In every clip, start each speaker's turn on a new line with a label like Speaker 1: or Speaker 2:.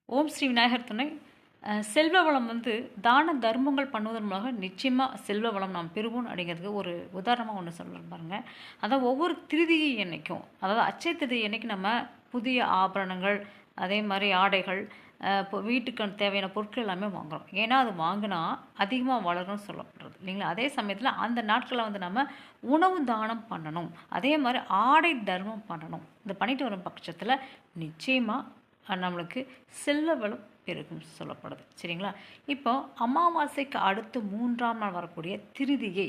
Speaker 1: ஓம் ஸ்ரீ விநாயகர் துணை. செல்வ வளம் தான தர்மங்கள் பண்ணுவதன் மூலமாக நிச்சயமாக செல்வ வளம் நாம் பெறுவோம் அப்படிங்கிறதுக்கு ஒரு உதாரணமாக ஒன்று சொல்கிறேன் பாருங்கள். அதாவது ஒவ்வொரு திருதியை எண்ணிக்கும், அதாவது அச்சய திருதியை அன்னைக்கு நம்ம புதிய ஆபரணங்கள், அதே மாதிரி ஆடைகள், இப்போ வீட்டுக்கு தேவையான பொருட்கள் எல்லாமே வாங்குகிறோம். ஏன்னா அது வாங்கினா அதிகமாக வளரும்னு சொல்லப்படுறது இல்லைங்களா. அதே சமயத்தில் அந்த நாட்களில் நம்ம உணவு தானம் பண்ணணும், அதே மாதிரி ஆடை தர்மம் பண்ணணும். இந்த பண்ணிட்டு வரும் பட்சத்தில் நிச்சயமாக நம்மளுக்கு செல்வ வளம் பெருகும் சொல்லப்படுது. சரிங்களா. இப்போ அமாவாசைக்கு அடுத்து 3ஆம் நாள் வரக்கூடிய திருதியை,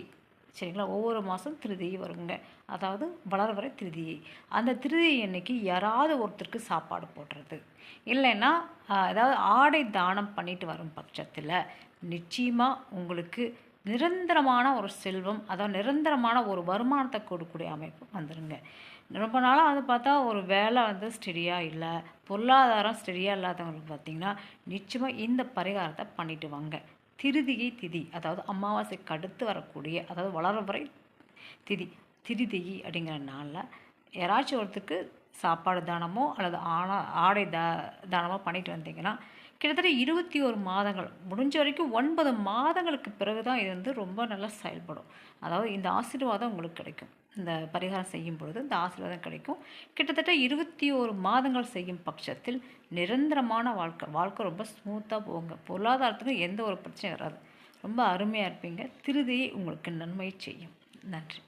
Speaker 1: சரிங்களா, ஒவ்வொரு மாதம் திருதியை வருங்க. அதாவது வளர்வரை திருதியை. அந்த திருதியை அன்னைக்கு யாராவது ஒருத்தருக்கு சாப்பாடு போடுறது, இல்லைன்னா ஏதாவது ஆடை தானம் பண்ணிட்டு வரும் பட்சத்தில் நிச்சயமாக உங்களுக்கு நிரந்தரமான ஒரு செல்வம், அதாவது நிரந்தரமான ஒரு வருமானத்தை கொடுக்கக்கூடிய அமைப்பு வந்துடுங்க. ரொம்ப நாளாக பார்த்தா ஒரு வேலை ஸ்டெடியாக இல்லை, பொருளாதாரம் ஸ்டெடியாக இல்லாதவங்களுக்கு பார்த்திங்கன்னா நிச்சயமாக இந்த பரிகாரத்தை பண்ணிட்டு வாங்க. திருதியை திதி, அதாவது அமாவாசைக்கு அடுத்து வரக்கூடிய, அதாவது வளர்வரை திதி, திருதியை அப்படிங்கிற நாளில் யாராச்சும் ஒருத்தருக்கு சாப்பாடு தானமோ அல்லது ஆடை தானமோ பண்ணிட்டு வந்தீங்கன்னா கிட்டத்தட்ட 21 மாதங்கள், முடிஞ்ச வரைக்கும் 9 மாதங்களுக்கு பிறகு தான் இது ரொம்ப நல்லா செயல்படும். அதாவது இந்த ஆசீர்வாதம் உங்களுக்கு கிடைக்கும். இந்த பரிகாரம் செய்யும் பொழுது இந்த ஆசீர்வாதம் கிடைக்கும். கிட்டத்தட்ட 21 மாதங்கள் செய்யும் பட்சத்தில் நிரந்தரமான வாழ்க்கை ரொம்ப ஸ்மூத்தாக போங்க. பொருளாதாரத்துக்கு எந்த ஒரு பிரச்சனையும் வராது. ரொம்ப அருமையாக இருப்பீங்க. திருதியை உங்களுக்கு நன்மை செய்யும். நன்றி.